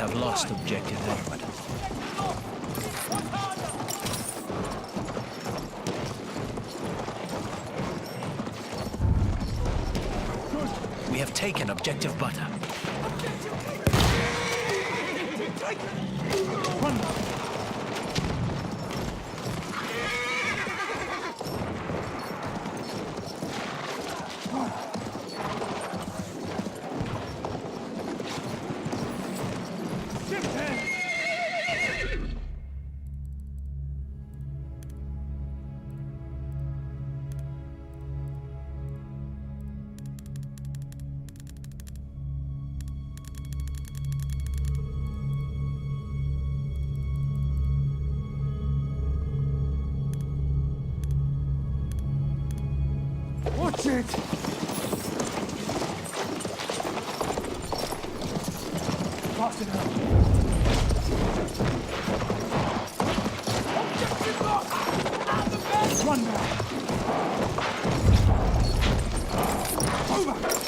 have lost objective Edward. We have taken objective butter. Watch it! Fast enough. Objective locked! Out the bed! Run now! Over!